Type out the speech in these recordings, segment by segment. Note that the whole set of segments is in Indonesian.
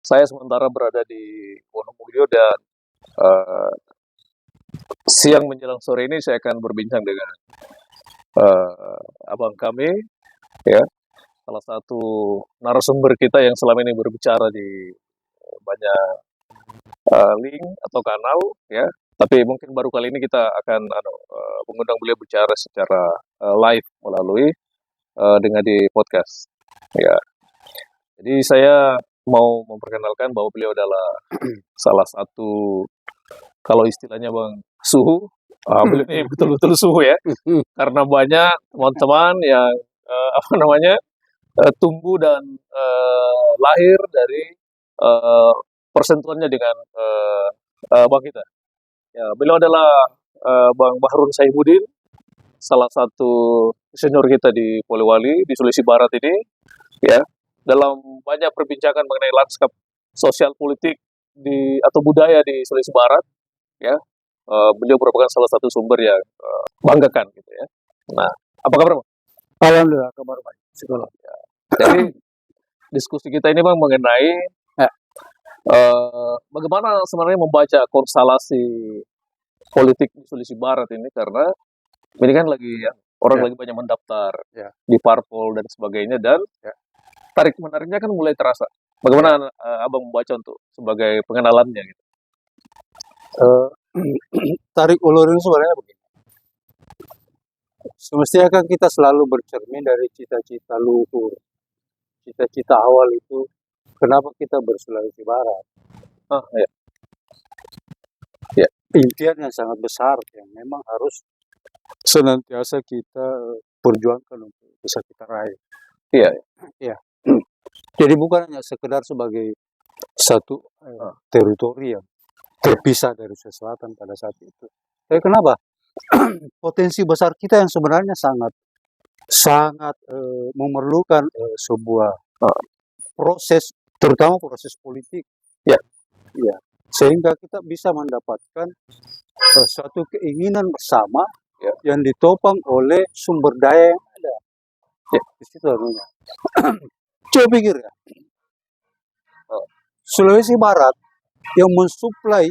Saya sementara berada di Wonomulyo dan eh, siang menjelang sore ini saya akan berbincang dengan abang kami, ya, salah satu narasumber kita yang selama ini berbicara di banyak link atau kanal, ya. Tapi mungkin baru kali ini kita akan mengundang beliau bicara secara live melalui dengan di podcast. Ya, jadi saya mau memperkenalkan bahwa beliau adalah salah satu, kalau istilahnya Bang, suhu. Beliau ini betul-betul suhu ya, karena banyak teman-teman yang apa namanya tumbuh dan lahir dari eh, persentuhannya dengan Bang kita. Ya, beliau adalah Bang Bahrun Saifuddin, salah satu senior kita di Polewali di Sulawesi Barat ini, ya. Dalam banyak perbincangan mengenai lanskap sosial politik di atau budaya di Sulawesi Barat, ya. Beliau merupakan salah satu sumber yang banggakan gitu ya. Nah, apa kabar Bang? Alhamdulillah, kabar baik. Psikolog. Jadi diskusi kita ini Bang mengenai bagaimana sebenarnya membaca konstelasi politik di Sulawesi Barat ini, karena ini kan lagi ya, orang lagi banyak mendaftar di parpol dan sebagainya, dan tarik menariknya kan mulai terasa. Bagaimana Abang membaca untuk sebagai pengenalannya gitu? Tarik ulur ini sebenarnya begini. Semestinya kan kita selalu bercermin dari cita-cita luhur. Cita-cita awal itu, kenapa kita berSulawesi Barat. Ya. Impian yang sangat besar yang memang harus senantiasa kita perjuangkan untuk bisa kita raih. Iya. Jadi bukan hanya sekedar sebagai satu teritori yang terpisah dari Sulawesi Selatan pada saat itu. Tapi kenapa? Potensi besar kita yang sebenarnya sangat memerlukan sebuah proses, terutama proses politik. Ya. Sehingga kita bisa mendapatkan suatu keinginan bersama yang ditopang oleh sumber daya yang ada. Di situ harusnya. Coba pikir ya. Sulawesi Barat yang mensuplai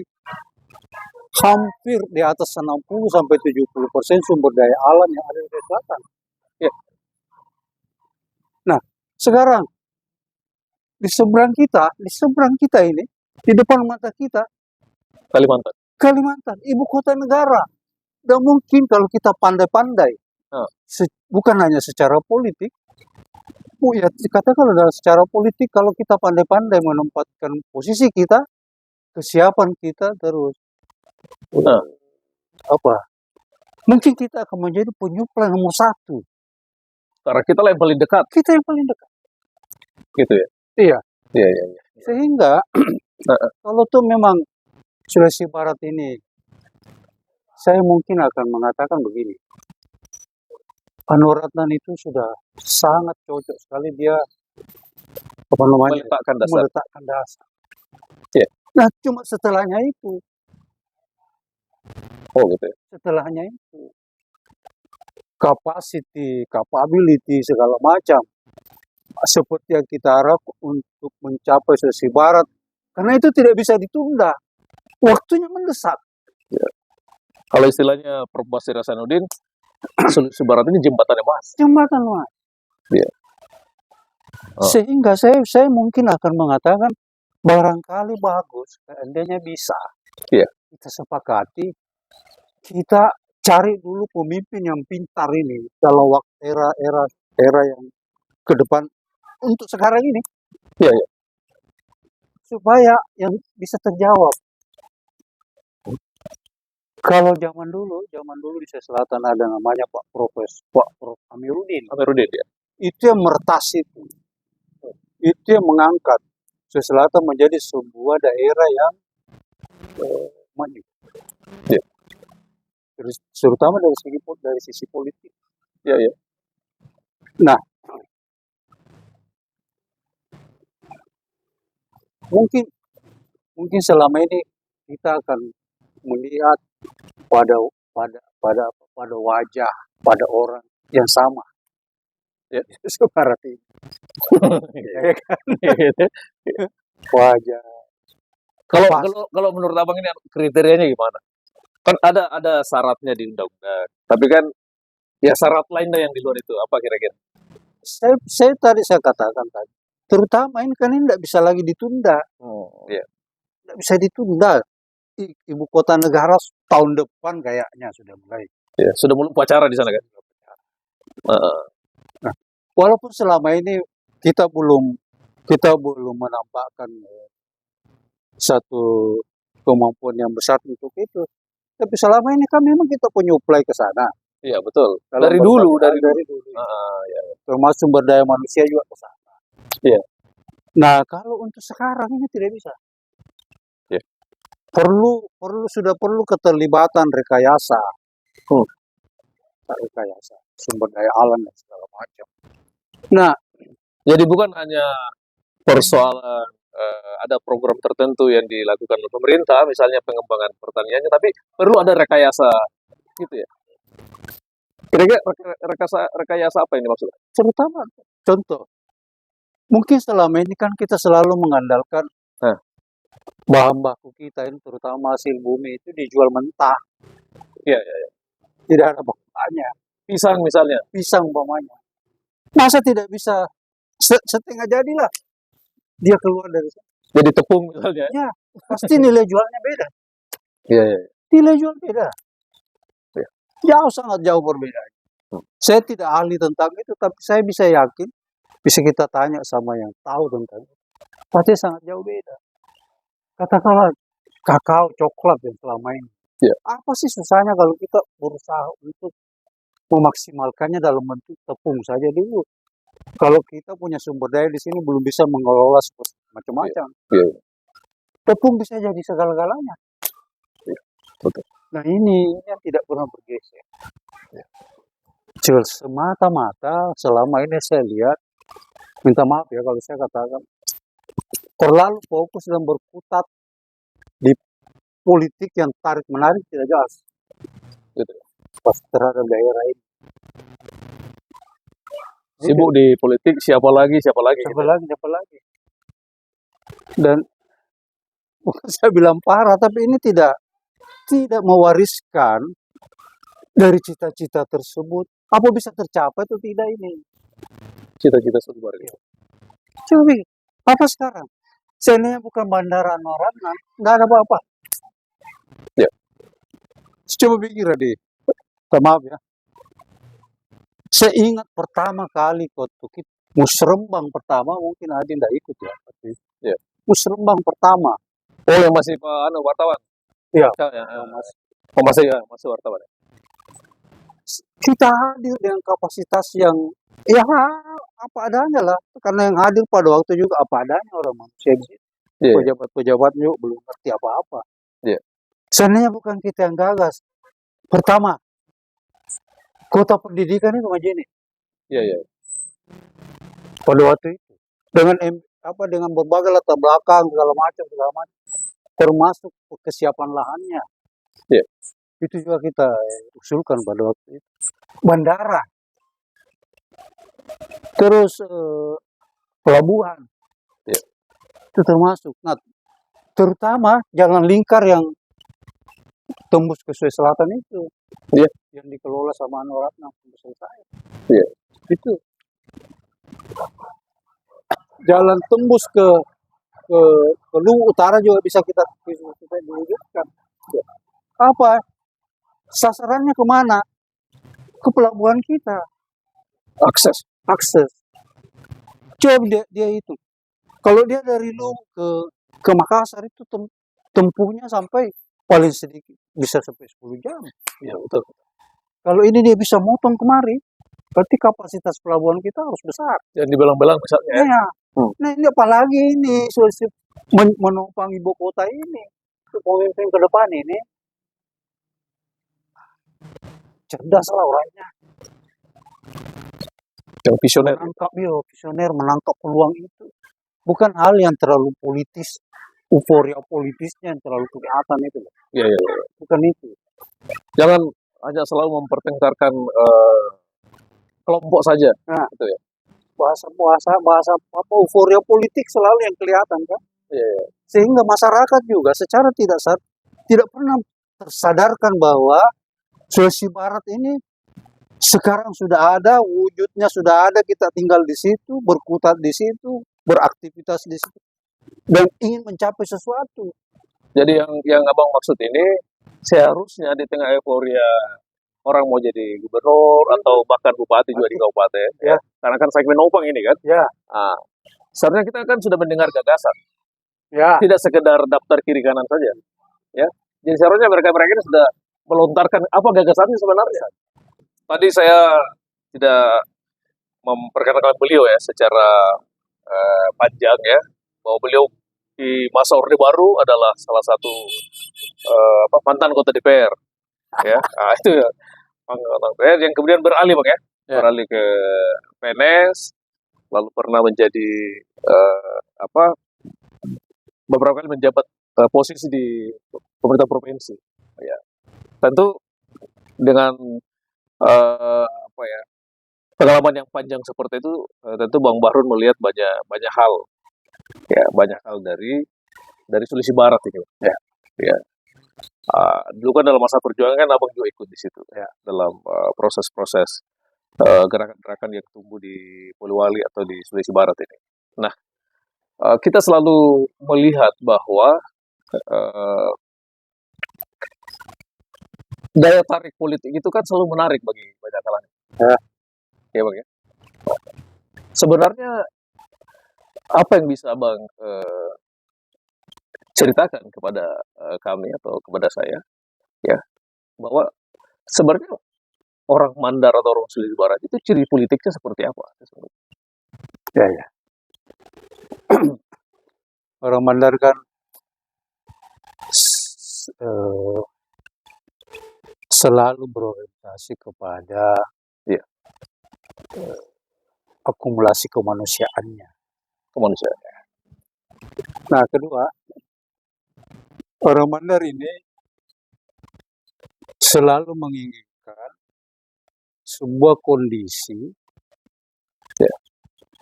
hampir di atas 60-70% sumber daya alam yang ada di Sulawesi Selatan. Nah, sekarang di seberang kita ini, di depan mata kita, Kalimantan, ibu kota negara. Dan mungkin kalau kita pandai-pandai, bukan hanya secara politik, ya katakan dalam secara politik, kalau kita pandai-pandai menempatkan posisi kita, kesiapan kita terus, mungkin kita akan menjadi penyuplai nomor 1. Karena kita yang paling dekat. Kita yang paling dekat. Gitu ya? Iya. Sehingga, kalau tuh memang Sulawesi Barat ini, saya mungkin akan mengatakan begini. Anwar Adnan itu sudah sangat cocok sekali dia meletakkan dasar. Nah, cuma setelahnya itu. Gitu ya. Setelahnya itu. Capability, segala macam. Seperti yang kita harap untuk mencapai Sulawesi Barat. Karena itu tidak bisa ditunda. Waktunya mendesak. Kalau istilahnya Prof. Basir Hasanuddin, Sulawesi Barat ini jembatan emas. Sehingga saya mungkin akan mengatakan barangkali bagus, seandainya bisa. Kita sepakati, kita cari dulu pemimpin yang pintar ini dalam waktu era yang ke depan untuk sekarang ini. Supaya yang bisa terjawab. Kalau zaman dulu di Sulawesi Selatan ada namanya Pak Prof. Amiruddin. Itu yang meretas itu. Itu yang mengangkat Sulawesi Selatan menjadi sebuah daerah yang maju. Terutama dari sisi politik. Nah, mungkin selama ini kita akan melihat pada wajah, pada orang yang sama. Barat ini. wajah Kalau pas. kalau menurut Abang ini kriterianya gimana? Kan ada syaratnya di undang-undang. Tapi kan ya syarat lain dah yang di luar itu. Apa kira-kira? Saya tadi saya katakan tadi, terutama ini kan ini tidak bisa lagi ditunda, Iya. tidak bisa ditunda. Ibu kota negara tahun depan kayaknya sudah mulai. Ya, sudah mulai upacara di sana kan? Heeh. Nah, walaupun selama ini kita belum menampakkan satu kemampuan yang besar untuk itu, tapi selama ini kan memang kita punya upaya ke sana. Iya, betul. Dalam Dari berbagai dulu, hal, dari dari dulu. dulu. Ya. Termasuk sumber daya manusia juga ke sana. Iya. Nah, kalau untuk sekarang ini tidak bisa. Iya. Sudah perlu keterlibatan rekayasa. Rekayasa sumber daya alam dan segala macam. Nah, Jadi bukan hanya persoalan ada program tertentu yang dilakukan oleh pemerintah, misalnya pengembangan pertaniannya, tapi perlu ada rekayasa gitu ya. Kira-kira rekayasa apa ini maksudnya? terutama contoh, mungkin selama ini kan kita selalu mengandalkan bahan baku kita ini, terutama hasil bumi itu dijual mentah. Iya. Tidak ada bahannya. Pisang misalnya. Pisang umpamanya. Masa tidak bisa setengah jadilah dia keluar dari sana. Jadi tepung misalnya. Ya, pasti nilai jualnya beda. Iya. Nilai jual beda. Ya. Jauh, sangat jauh berbeda. Saya tidak ahli tentang itu, tapi saya bisa yakin, bisa kita tanya sama yang tahu tentang itu. Pasti sangat jauh beda. Katakanlah kakao, coklat yang selama ini. Ya. Apa sih susahnya kalau kita berusaha untuk memaksimalkannya dalam bentuk tepung saja dulu? Kalau kita punya sumber daya di sini belum bisa mengelola macam-macam. Ya. Tepung bisa jadi segala-galanya. Ya. Betul. Nah ini yang tidak pernah bergeser. Ya. Semata-mata selama ini saya lihat, minta maaf ya kalau saya katakan, terlalu fokus dan berkutat di politik yang tarik-menarik tidak jelas. Gitu. Pas terhadap daerah ini. Sibuk di politik, siapa lagi. Siapa lagi. Dan bukan saya bilang parah, tapi ini tidak mewariskan dari cita-cita tersebut. Apa bisa tercapai atau tidak ini? Cita-cita sekeluarga. Coba, apa sekarang? Seandainya bukan Bandara Noratna, nggak ada apa-apa. Ya. Coba pikir deh. Maaf ya. Saya ingat pertama kali waktu musrembang pertama, mungkin Adi tidak ikut ya. Ya. Musrembang pertama. Oh, yang masih wartawan? Iya. Masih wartawan. Kita hadir dengan kapasitas yang ya apa adanya lah. Karena yang hadir pada waktu juga apa adanya orang manusia di situ. Yeah. Pejabat-pejabat juga belum ngerti apa-apa. Yeah. Seandainya bukan kita yang gagas. Pertama, kota pendidikan itu Majene. Iya. Pada waktu itu dengan berbagai latar belakang segala macam, termasuk kesiapan lahannya. Yeah. Itu juga kita usulkan pada waktu itu. Bandara, terus pelabuhan, yeah. Itu termasuk. Nah, terutama jalan lingkar yang tembus ke Sulawesi Selatan itu, yeah. Yang dikelola sama Noratna sampai selesai. Yeah. Itu jalan tembus ke Luwu Utara juga bisa kita diwujudkan. Apa? Sasarannya kemana? Ke pelabuhan kita. Akses. Coba dia itu. Kalau dia dari Luwu ke Makassar itu tempuhnya sampai paling sedikit bisa sampai 10 jam. Ya, betul. Kalau ini dia bisa motong kemari, berarti kapasitas pelabuhan kita harus besar. Yang dibelang-belang misalnya. Ya. Nah ini apalagi ini menopang ibu kota ini. Pemimpin ke depan ini. Cerdas lah orangnya. Yang visioner. Visioner menangkap peluang itu. Bukan hal yang terlalu politis, euforia politisnya yang terlalu kelihatan itu. Iya. Bukan itu. Jangan hanya selalu mempertengkarkan kelompok saja. Nah, gitu ya. Bahasa apa euforia politik selalu yang kelihatan kan? Iya. Sehingga masyarakat juga secara tidak pernah tersadarkan bahwa Sulawesi Barat ini sekarang sudah ada, wujudnya sudah ada, kita tinggal di situ, berkutat di situ, beraktivitas di situ, dan ingin mencapai sesuatu. Jadi yang abang maksud ini seharusnya di tengah euforia orang mau jadi gubernur atau bahkan bupati juga di kabupaten, Ya. karena kan segmen Opang ini kan, Ya, seharusnya kita kan sudah mendengar gagasan, ya, tidak sekedar daftar kiri kanan saja, ya. Jadi seharusnya mereka ini sudah melontarkan apa gagasannya sebenarnya. Tadi saya tidak memperkenalkan beliau ya secara panjang ya, bahwa beliau di masa Orde Baru adalah salah satu mantan kota DPR, ya. Itu ya, mantan kota DPR yang kemudian beralih bang ya, Ya. beralih ke PNS, lalu pernah menjadi beberapa kali menjabat posisi di pemerintah provinsi. Ya. Tentu dengan pengalaman yang panjang seperti itu, tentu Bang Bahrun melihat banyak hal, ya banyak hal dari Sulawesi Barat ini, ya. Dulu kan dalam masa perjuangan kan abang juga ikut di situ, ya, dalam proses-proses gerakan-gerakan yang tumbuh di Poliwali atau di Sulawesi Barat ini. Nah, kita selalu melihat bahwa daya tarik politik itu kan selalu menarik bagi banyak kalangan. Ya bang ya. Sebenarnya apa yang bisa abang ceritakan kepada kami atau kepada saya, ya, bahwa sebenarnya orang Mandar atau orang Sulawesi Barat itu ciri politiknya seperti apa? Ya. Orang Mandar kan selalu berorientasi kepada akumulasi kemanusiaannya. Nah, kedua, orang Mandar ini selalu menginginkan sebuah kondisi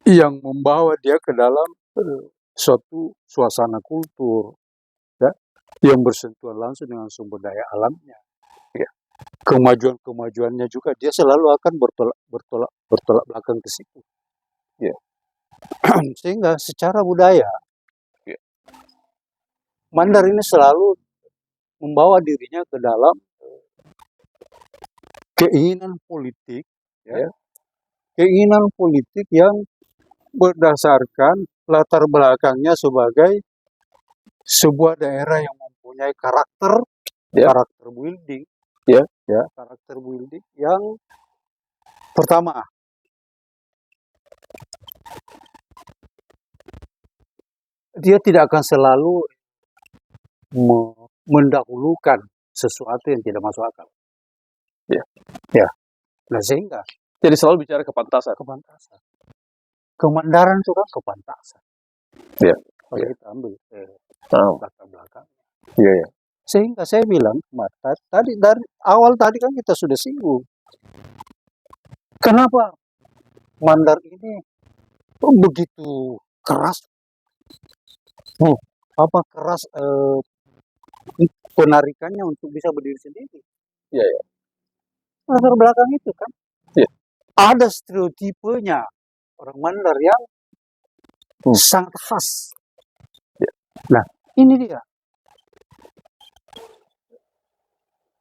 yang membawa dia ke dalam suatu suasana kultur, ya, yang bersentuhan langsung dengan sumber daya alamnya. Ya. Kemajuan-kemajuannya juga dia selalu akan bertolak belakang ke situ. Ya. Sehingga secara budaya, Mandar ini selalu membawa dirinya ke dalam keinginan politik, keinginan politik yang berdasarkan latar belakangnya sebagai sebuah daerah yang mempunyai karakter building, karakter building yang pertama, dia tidak akan selalu mendahulukan sesuatu yang tidak masuk akal. Nah, sehingga jadi selalu bicara kepantasan. Kemandaran itu kan kepantasan. Kalau kita ambil latar belakang. Sehingga saya bilang tadi dari awal tadi kan kita sudah singgung. Kenapa Mandar ini begitu keras? Keras penarikannya untuk bisa berdiri sendiri. Latar belakang itu kan. Ada stereotipenya orang Mandar yang sangat khas. Nah, ini dia.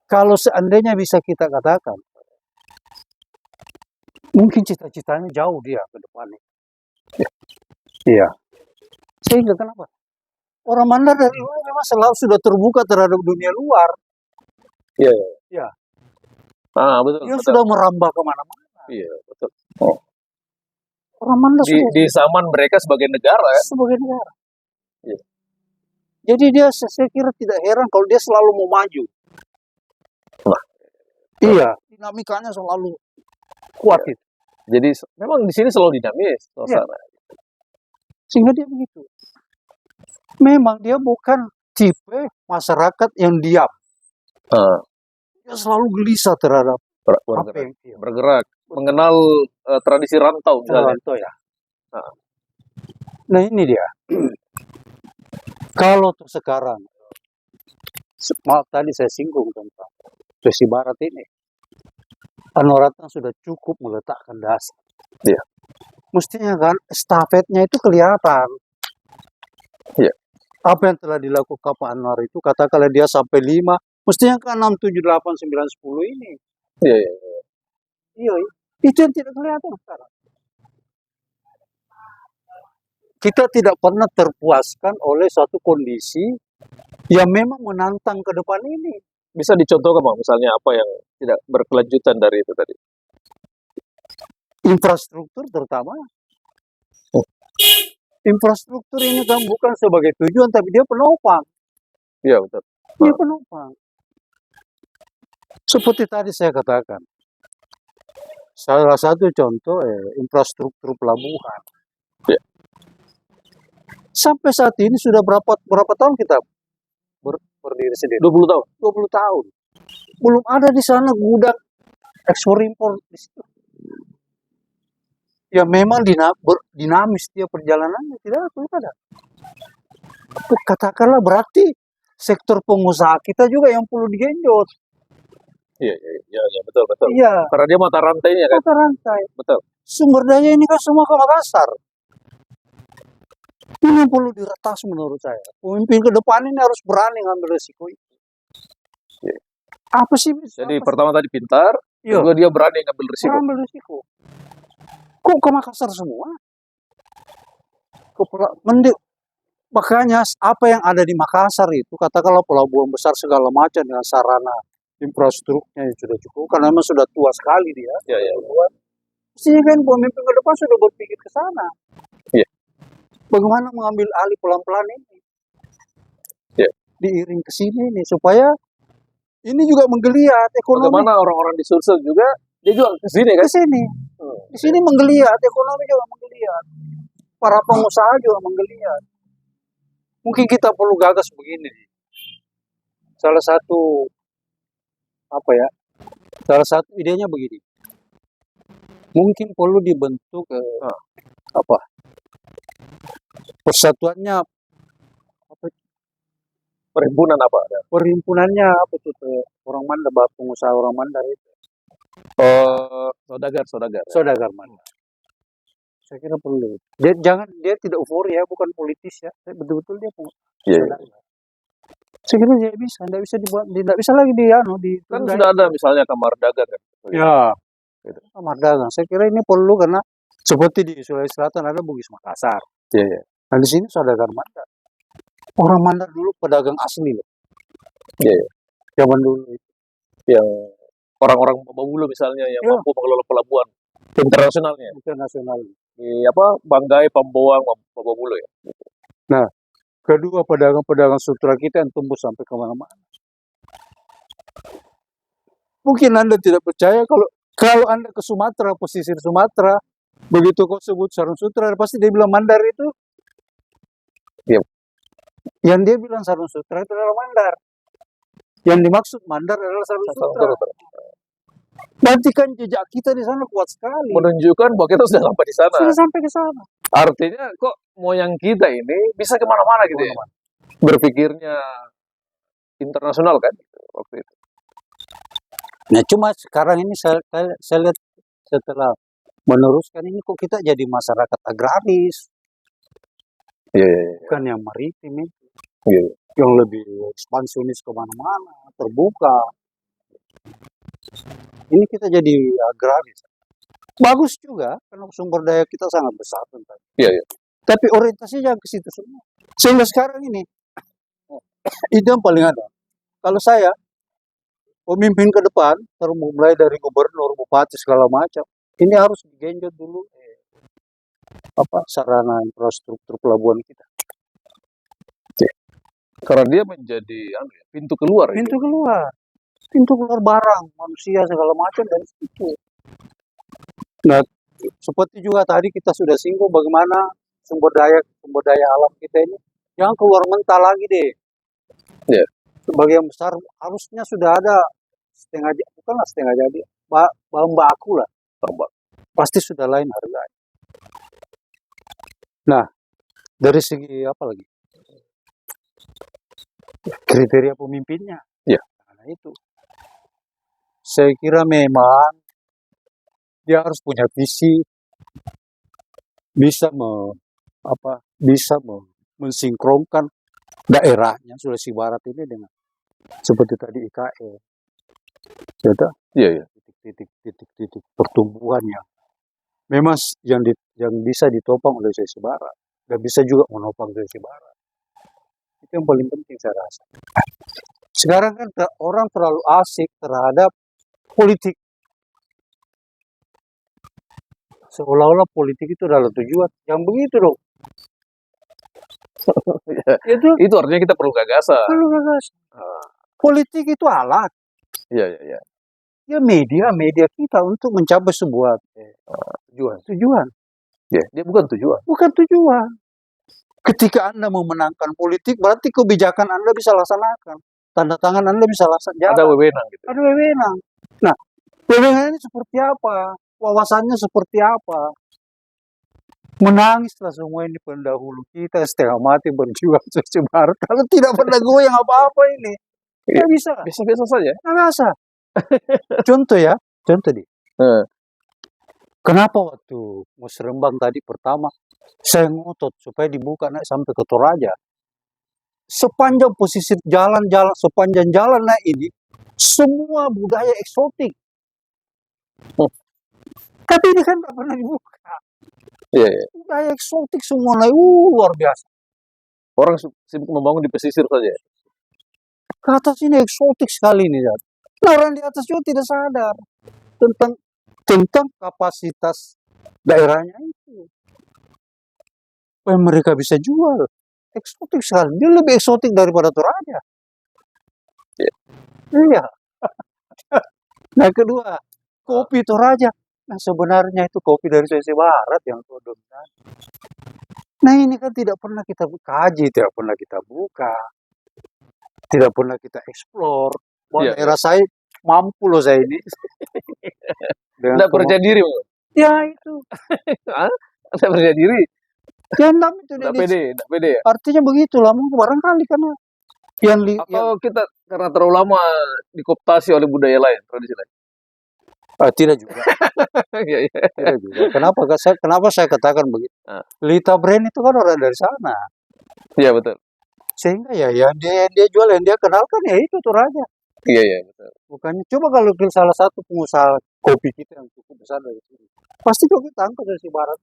Kalau seandainya bisa kita katakan, mungkin cita-citanya jauh dia ke depannya. Sehingga kenapa? Orang Mandar dari dulu memang selalu sudah terbuka terhadap dunia luar. Betul. Dia sudah merambah kemana-mana. Betul. Orang Mandar di zaman mereka sebagai negara. Jadi dia, saya kira tidak heran kalau dia selalu mau maju. Dinamikanya selalu kuat itu. Jadi memang di sini selalu dinamis suasana. Sehingga dia begitu. Memang dia bukan tipe masyarakat yang diam. Dia selalu gelisah terhadap bergerak, mengenal tradisi rantau misalnya. Nah, ini dia. Kalau untuk sekarang, maaf tadi saya singgung tentang Sulawesi Barat ini, Anwar Ratna sudah cukup meletakkan dasar. Iya. Mestinya kan estafetnya itu kelihatan. Iya. Apa yang telah dilakukan Pak Anwar itu, katakanlah dia sampai 5, mestinya kan 6, 7, 8, 9, 10 ini. Iya, iya. Iya, itu yang tidak kelihatan sekarang. Kita tidak pernah terpuaskan oleh suatu kondisi yang memang menantang ke depan ini. Bisa dicontohkan Bang, misalnya apa yang tidak berkelanjutan dari itu tadi? Infrastruktur terutama. Oh. Infrastruktur ini kan bukan sebagai tujuan, tapi dia penopang. Iya, betul. Dia penopang. Seperti tadi saya katakan, salah satu contoh infrastruktur pelabuhan. Iya. Sampai saat ini sudah berapa tahun kita berdiri sendiri? 20 tahun. 20 tahun. Belum ada di sana gudang ekspor impor di situ. Ya memang dinamis dia perjalanannya, tidak ada. Katakanlah berarti sektor pengusaha kita juga yang perlu digenjot. Iya, betul. Iya. Karena dia mata rantainya kan. Mata rantai. Betul. Sumber daya ini kan semua ke Makassar. Ini yang perlu diretas menurut saya. Pemimpin ke depan ini harus berani ngambil resiko itu. Iya. Apa sih? Jadi pertama tadi pintar, Iya. kedua dia berani ngambil risiko. Ngambil risiko. Kok ke Makassar semua? Makanya apa yang ada di Makassar itu, katakanlah pelabuhan besar segala macam dengan sarana infrastrukturnya yang sudah cukup, karena memang sudah tua sekali dia. Iya. Mestinya kan pemimpin ke depan sudah berpikir ke sana. Iya. Bagaimana mengambil alih pelan-pelan ini? Iya. Diiring ke sini nih, supaya ini juga menggeliat ekonomi. Bagaimana orang-orang di Sulsel juga, dia juga ke sini kan? Ke sini. Di sini menggeliat, ekonomi juga menggeliat. Para pengusaha juga menggeliat. Mungkin kita perlu gagas begini. Salah satu idenya begini. Mungkin perlu dibentuk persatuannya, Perhimpunan apa? perhimpunannya apa tuh orang Mandar, pengusaha orang Mandar itu. Saudagar Mandar. Saya kira perlu. Dia tidak euforia, bukan politis ya. Betul-betul dia Iya. Saya kira tidak bisa dibuat, tidak bisa lagi Kan sudah ada misalnya kamar dagang kan. Ya. Gitu. Kamar dagang. Saya kira ini perlu karena seperti di Sulawesi Selatan ada Bugis Makassar. Iya. Nah di sini Saudagar Mandar. Orang Mandar dulu pedagang asli loh. Iya. Zaman dulu itu. Yang orang-orang Babulu misalnya yang mampu mengelola pelabuhan internasionalnya. Internasional. Di Banggai, Pamboang, Babulu ya. Gitu. Nah, kedua pedagang-pedagang sutra kita yang tumbuh sampai kemana-mana. Mungkin Anda tidak percaya kalau Anda ke Sumatera, pesisir Sumatera, begitu kau sebut Sarung Sutra, pasti dia bilang Mandar itu. Iya. Yang dia bilang Sarung Sutra itu adalah Mandar. Yang dimaksud Mandar adalah Sarung Sutra. Berarti kan jejak kita di sana kuat sekali. Menunjukkan bahwa kita sudah sampai di sana. Sudah sampai ke sana. Artinya kok moyang kita ini bisa kemana-mana gitu ya. Berpikirnya internasional kan waktu itu. Nah cuma sekarang ini saya lihat setelah meneruskan ini kok kita jadi masyarakat agraris. Iya. Bukan yang maritim itu. Iya. Yang lebih ekspansionis kemana-mana, terbuka. Ini kita jadi agraris. Bagus juga, karena sumber daya kita sangat besar. Iya. Tapi orientasinya ke situ semua. Sehingga sekarang ini, itu yang paling ada. Kalau saya, pemimpin ke depan, mulai dari gubernur, bupati, segala macam, ini harus digenjot dulu sarana infrastruktur pelabuhan kita. Karena dia menjadi pintu keluar. Pintu keluar barang, manusia segala macam dari situ. Nah, seperti juga tadi kita sudah singgung bagaimana sumber daya alam kita ini jangan keluar mentah lagi deh. Yeah. Sebagian besar harusnya sudah ada bukanlah setengah jadi, bahan baku lah. Pasti sudah lain harganya. Nah, dari segi apa lagi? kriteria pemimpinnya. Iya. Nah, itu. Saya kira memang dia harus punya visi, bisa mensinkronkan daerahnya Sulawesi Barat ini dengan seperti tadi IKN. Sudah Iya, iya. titik-titik pertumbuhan yang memang yang bisa ditopang oleh Sulawesi Barat dan bisa juga menopang Sulawesi Barat. Itu yang paling penting saya rasa. Sekarang kan orang terlalu asik terhadap politik. Seolah-olah politik itu adalah tujuan. Yang begitu dong. Itu artinya kita perlu gagasan. Perlu gagasan. Politik itu alat. Iya, iya, iya. Ya media kita untuk mencapai sebuah tujuan. Ya, dia bukan tujuan. Bukan tujuan. Ketika Anda memenangkan politik, berarti kebijakan Anda bisa laksanakan. Tanda tangan Anda bisa laksanakan. Ada wewenang gitu. Ada wewenang. Nah, wewenang ini seperti apa? Wawasannya seperti apa? Menangislah semua ini pendahulu kita setengah mati berjuang Sulawesi Barat. Kalau tidak pernah goyang apa-apa ini. Tidak bisa. Biasa-biasa saja. Tidak biasa. Contoh nih. Kenapa waktu Musrembang tadi pertama, saya ngotot supaya dibuka naik sampai ke Toraja. Sepanjang posisi sepanjang jalan naik ini, semua budaya eksotik. Tapi ini kan tidak pernah dibuka. Iya, iya. Budaya eksotik semua naik, luar biasa. Orang sibuk membangun di pesisir saja. Ke atas ini eksotik sekali nih. Nah, orang di atas juga tidak sadar tentang kapasitas daerahnya itu. Supaya mereka bisa jual. Eksotik sekali. Dia lebih eksotik daripada Toraja. Iya. Nah, kedua, kopi Toraja. Nah, sebenarnya itu kopi dari Sulawesi Barat yang dominan. Nah, ini kan tidak pernah kita kaji, tidak pernah kita buka, tidak pernah kita eksplor. Daerah saya mampu loh saya ini. Tidak percaya diri, Bang. Ya itu. Tidak percaya diri. Ya, itu tidak pede ya. Artinya begitulah, mungkin barangkali karena atau kita karena terlalu lama dikooptasi oleh budaya lain, tradisi lain. Tidak juga. Tidak juga. Kenapa saya katakan begitu? Lita Brand itu kan orang dari sana. Iya, betul. Sehingga yang dia jual, yang dia kenalkan ya itu Toraja. Iya, betul. Bukannya coba kalau salah satu pengusaha kopi kita yang cukup besar dari sini, pasti kok kita angkat dari Barat.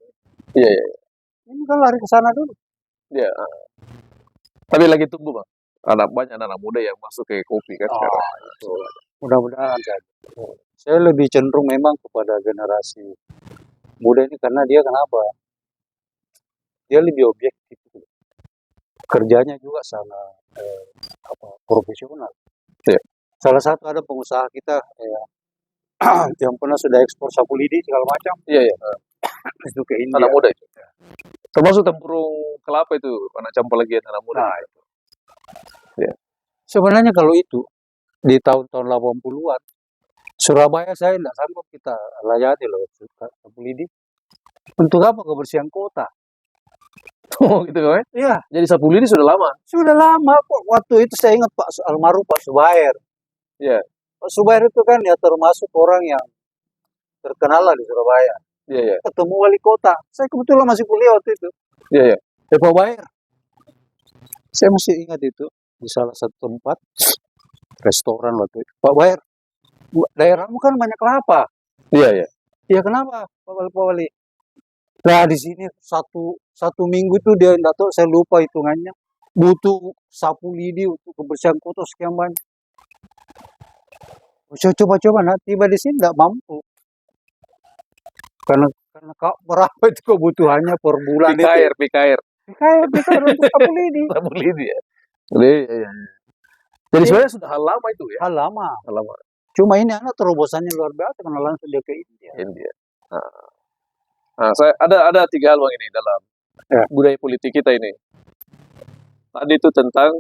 Iya. Ini kan lari ke sana dulu. Iya. Tapi lagi tumbuh, Bang. Banyak anak muda yang masuk ke kopi kan sekarang. Itu. Mudah-mudahan saja. Saya lebih cenderung memang kepada generasi muda ini karena dia kenapa? Dia lebih objektif. Kerjanya juga sangat profesional. Iya. Salah satu ada pengusaha kita yang pernah sudah ekspor sapu lidi segala macam. Iya. Itu ke India. Anak muda itu. Termasuk tempurung kelapa itu, anak campur lagi anak muda. Nah, itu. Ya. Sebenarnya kalau itu di tahun-tahun 80-an, Surabaya saya tidak sanggup kita layani loh sapu lidi. Untuk apa? Kebersihan kota. Oh gitu kan? Iya. Jadi sapu lidi sudah lama. Sudah lama kok. Waktu itu saya ingat almarhum Pak Subair. Iya. Pak Subair itu kan ya termasuk orang yang terkenal lah di Surabaya. Iya. Ketemu wali kota. Saya kebetulan masih kuliah waktu itu. Iya. Pak Bair. Saya masih ingat itu di salah satu tempat restoran waktu itu. Pak Bair, daerahmu kan banyak kelapa. Iya. Iya kenapa Pak Wali? Nah di sini satu minggu itu dia tidak tahu, saya lupa hitungannya. Butuh sapu lidi untuk kebersihan kota sekian banyak. Coba nah tiba di sini tidak mampu. Karena berapa itu kebutuhannya per bulan PKR. PKR untuk sapu lidi. Sapu lidi ya. Iya. Jadi sebenarnya sudah hal lama itu ya. Hal lama. Cuma ini anak terobosannya luar biasa karena langsung dia ke India. Nah, saya ada 3 hal Bang ini dalam budaya politik kita ini. Tadi itu tentang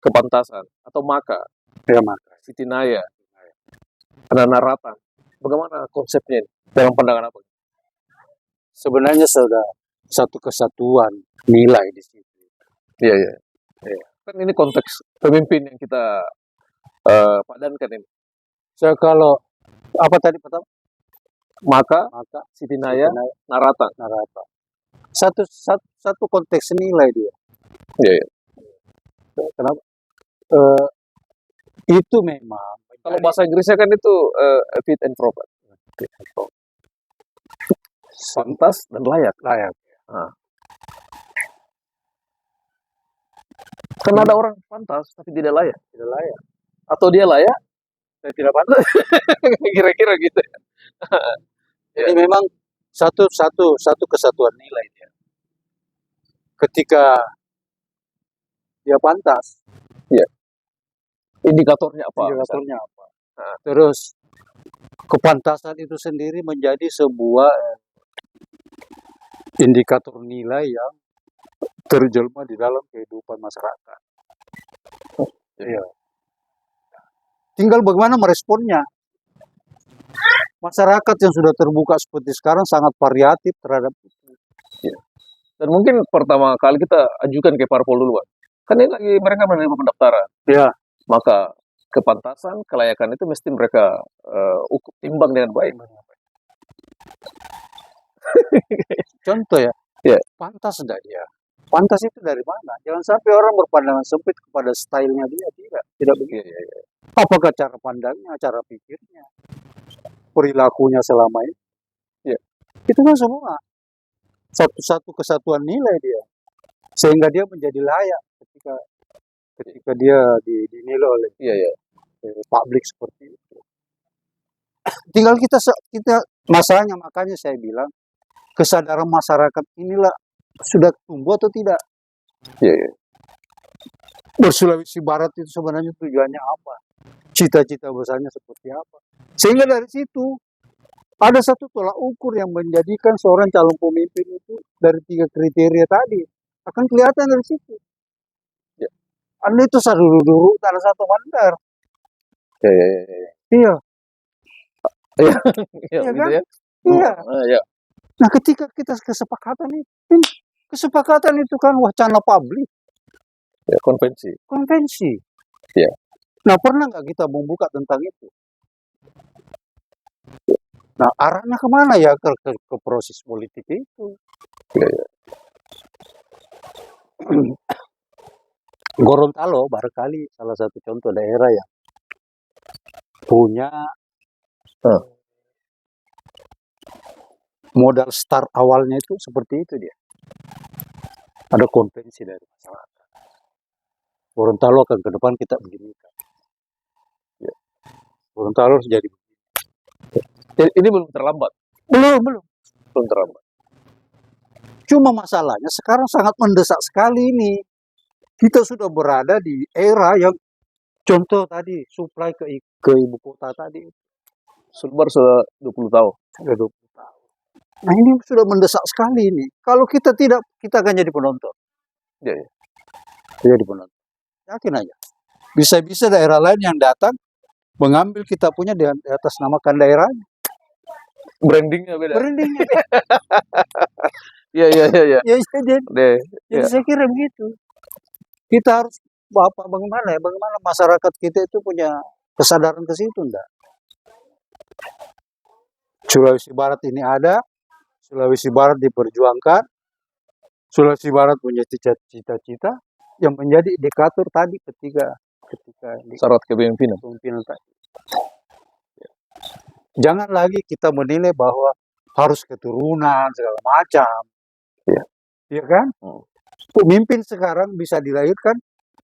kepantasan atau maka. Ya, maka. Siti Naya. Ada naratan. Bagaimana konsepnya ini? Dalam pandangan apa? Sebenarnya sudah satu kesatuan nilai di situ. Iya. kan ini konteks pemimpin yang kita padankan ini. Saya kalau apa tadi pertama? Maka Maka Siti Naya, Naya, Narata. Narata. Satu konteks nilai dia. Iya, iya. Kenapa? Itu memang Kalau bahasa Inggrisnya kan itu fit and proper. Pantas dan layak. layak. Kan ada orang pantas tapi tidak layak. Tidak layak. Atau dia layak, Saya tidak pantas. kira-kira gitu. Jadi memang satu kesatuan nilai dia. Ketika dia pantas, Indikatornya apa? indikatornya apa? Terus kepantasan itu sendiri menjadi sebuah indikator nilai yang terjelma di dalam kehidupan masyarakat. Iya. Tinggal bagaimana meresponnya. Masyarakat yang sudah terbuka seperti sekarang sangat variatif terhadap itu. Dan mungkin pertama kali kita ajukan ke parpol duluan. Kan ini lagi mereka menerima pendaftaran. Ya, Maka kepantasan, kelayakan itu mesti mereka timbang dengan baik. contoh ya. Ya. Pantas enggak dia? Pantas itu dari mana? Jangan sampai orang berpandangan sempit kepada stylenya dia. Tidak begitu. Iya. Apakah cara pandangnya, cara pikirnya, perilakunya selama ini? Ya. Itu kan semua satu kesatuan nilai dia, sehingga dia menjadi layak ketika dia dinilai oleh Iya. publik seperti itu. Tinggal kita masalahnya, makanya saya bilang kesadaran masyarakat inilah sudah tumbuh atau tidak. Iya. Bersulawesi Barat itu sebenarnya tujuannya apa? Cita-cita besarnya seperti apa? Sehingga dari situ ada satu tolak ukur yang menjadikan seorang calon pemimpin itu dari 3 kriteria tadi. Akan kelihatan dari situ. Ya. Anda itu satu dulu, ada satu mandar. Iya. Iya. Iya, Iya gitu kan? ya. Iya. Iya. Nah, ketika kita kesepakatan itu kan wacana publik, Ya, konvensi. Iya. Nah, pernah nggak kita membuka tentang itu? Nah, arahnya kemana ya ke proses politik itu? Iya. Gorontalo barangkali salah satu contoh daerah yang punya modal start awalnya itu seperti itu dia. Ada konvensi dari masyarakat. Gorontalo akan ke depan kita begini kan. Ya. Gorontalo harus jadi begini. Ini belum terlambat. Belum. Belum terlambat. Cuma masalahnya sekarang sangat mendesak sekali ini. Kita sudah berada di era yang contoh tadi supply ke ibu kota tadi. Sulbar sudah 20 tahun. Sudah 20 tahun. Nah, ini sudah mendesak sekali ini. Kalau kita tidak, kita akan jadi penonton. Iya. Jadi penonton. Yakin aja. Bisa-bisa daerah lain yang datang mengambil kita punya di atas namakan daerahnya. Brandingnya beda. Brandingnya. Iya. Jadi saya kira begitu. Kita harus bagaimana masyarakat kita itu punya kesadaran ke situ enggak? Sulawesi Barat ini ada, Sulawesi Barat diperjuangkan, Sulawesi Barat punya cita-cita yang menjadi indikator tadi ketika syarat kepemimpinan tadi. Jangan lagi kita menilai bahwa harus keturunan segala macam. Iya kan? Pemimpin sekarang bisa dilahirkan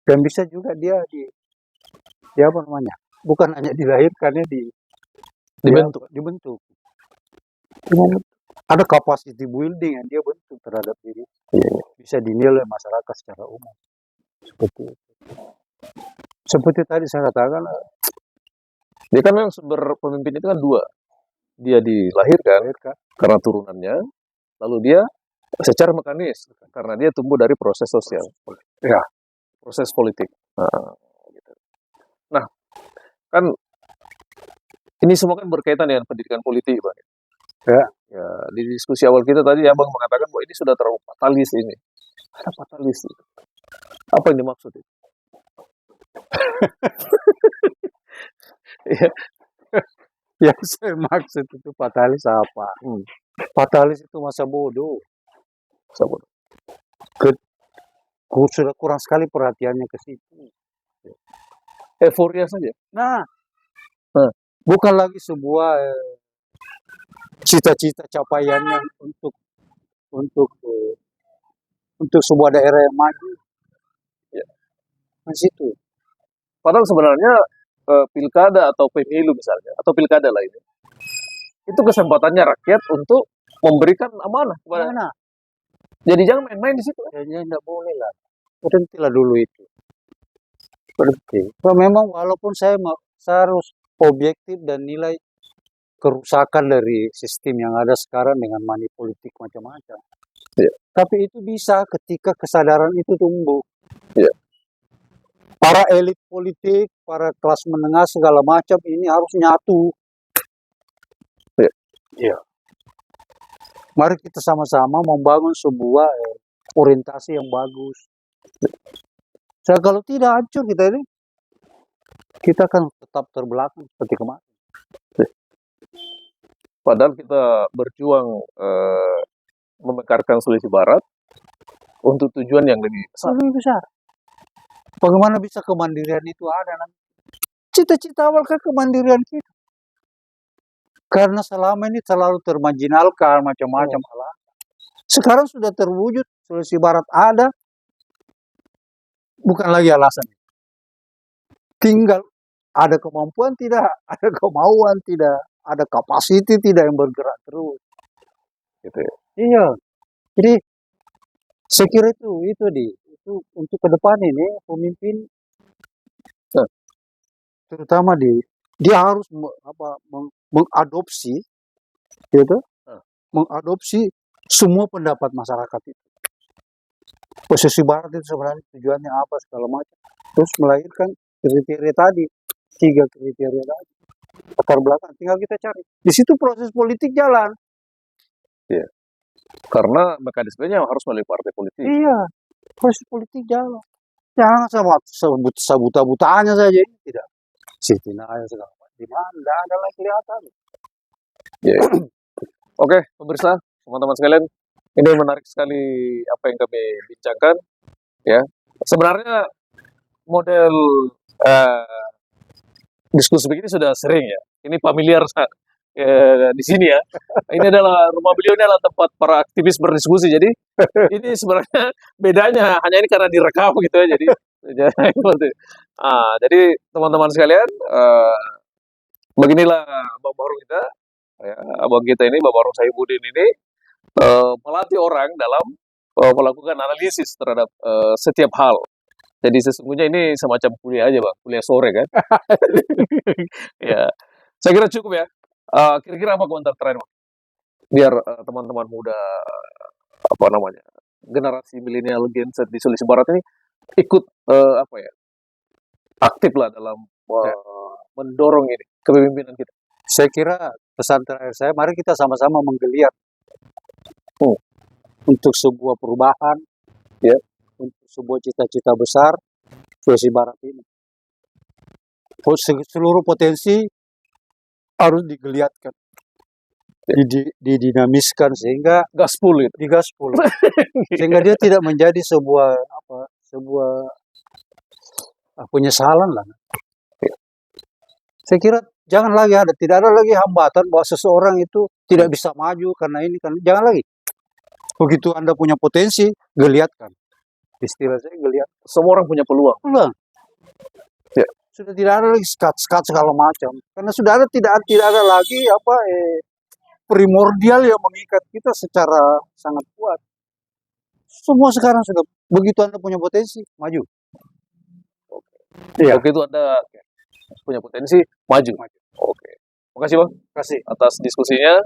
dan bisa juga dia apa namanya? Bukan hanya dilahirkannya dibentuk. Ada capacity building yang dia bentuk terhadap diri. Bisa dinilai masyarakat secara umum. Seperti tadi saya katakan, dia kan memang sumber pemimpin itu kan dua. Dia dilahirkan karena turunannya, lalu dia secara mekanis karena dia tumbuh dari proses sosial. Ya. Proses politik. Nah, kan ini semua kan berkaitan dengan pendidikan politik, Bang. Ya, di diskusi awal kita tadi Abang mengatakan bahwa ini sudah terlalu fatalis ini. Ada fatalis. Apa yang dimaksud itu? Iya. Yang saya maksud itu fatalis apa? Fatalis itu masa bodoh. Sama. Sudah kurang sekali perhatiannya ke situ. Euforia saja. Nah, Nah. bukan lagi sebuah cita-cita capaiannya untuk sebuah daerah yang maju. Ya. Di situ. Padahal sebenarnya pilkada atau pemilu misalnya, atau pilkada lainnya, itu kesempatannya rakyat untuk memberikan amanah kepada. Mana? Jadi jangan main-main di situ. Kayaknya tidak boleh lah. Berhentilah dulu itu. Berhenti. Kalau memang walaupun saya harus objektif dan nilai kerusakan dari sistem yang ada sekarang dengan money politik macam-macam. Ya. Tapi itu bisa ketika kesadaran itu tumbuh. Ya. Para elit politik, para kelas menengah segala macam ini harus nyatu. Ya. Ya. Mari kita sama-sama membangun sebuah orientasi yang bagus. Ya. Kalau tidak hancur kita ini, kita akan tetap terbelakang seperti kemarin. Padahal kita berjuang memekarkan Sulawesi Barat untuk tujuan yang lebih besar. Bagaimana bisa kemandirian itu ada nanti? Cita-cita awal kan kemandirian kita. Karena selama ini terlalu termarginalkan macam-macam hal. Sekarang sudah terwujud, Sulawesi Barat ada. Bukan lagi alasan. Tinggal ada kemampuan tidak, ada kemauan tidak, ada kapasiti tidak yang bergerak terus. gitu ya. Iya. Jadi saya kira itu untuk ke depan ini pemimpin terutama dia harus mengadopsi gitu. Mengadopsi semua pendapat masyarakat itu. Posisi Barat itu sebenarnya tujuannya apa segala macam. Terus melahirkan kriteria tadi, 3 kriteria tadi. Latar belakang tinggal kita cari. Di situ proses politik jalan. Iya. Karena mekanismenya harus melalui partai politik. Iya, proses politik jalan. Jangan sebuta-butanya saja ini tidak. Siti Naya segala macam. Di mana? Tidak ada lagi kelihatan. Ya. Oke, pemirsa, teman-teman sekalian, ini menarik sekali apa yang kami bincangkan. Ya, sebenarnya model diskusi begini sudah sering ya. Ini familiar di sini ya. Ini adalah rumah beliau, ini adalah tempat para aktivis berdiskusi. Jadi ini sebenarnya bedanya hanya ini karena direkam gitu ya. Jadi teman-teman sekalian, beginilah Bang Bahrul kita, ya, abang kita ini, Bang Bahrul Saifuddin ini melatih orang dalam melakukan analisis terhadap setiap hal. Jadi sesungguhnya ini semacam kuliah aja Bang, kuliah sore kan. Ya, saya kira cukup ya. Kira-kira apa komentar terakhir Bang? Biar teman-teman muda, apa namanya, generasi milenial Gen Z di Sulawesi Barat ini ikut aktif lah dalam mendorong ini kepemimpinan kita. Saya kira pesan terakhir saya, mari kita sama-sama menggeliat untuk sebuah perubahan, ya, untuk sebuah cita-cita besar Sulawesi Barat ini. Seluruh potensi harus digeliatkan, didinamiskan sehingga gaspol itu. Digaspol. Sehingga dia tidak menjadi sebuah penyesalan lah. Saya kira tidak ada lagi hambatan bahwa seseorang itu tidak bisa maju karena ini kan, jangan lagi. Begitu Anda punya potensi, geliatkan. Istilah saya geliat. Semua orang punya peluang. Ya. Sudah tidak ada lagi skat segala macam. Karena sudah tidak ada lagi primordial yang mengikat kita secara sangat kuat. Semua sekarang sudah begitu Anda punya potensi, maju. Iya. Begitu Anda punya potensi, maju. Oke. Makasih Bang. Kasih atas diskusinya.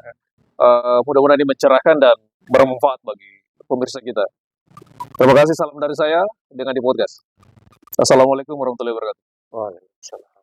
Mudah-mudahan ini mencerahkan dan bermanfaat bagi pemirsa kita. Terima kasih, salam dari saya dengan di podcast. Assalamualaikum warahmatullahi wabarakatuh. Waalaikumsalam.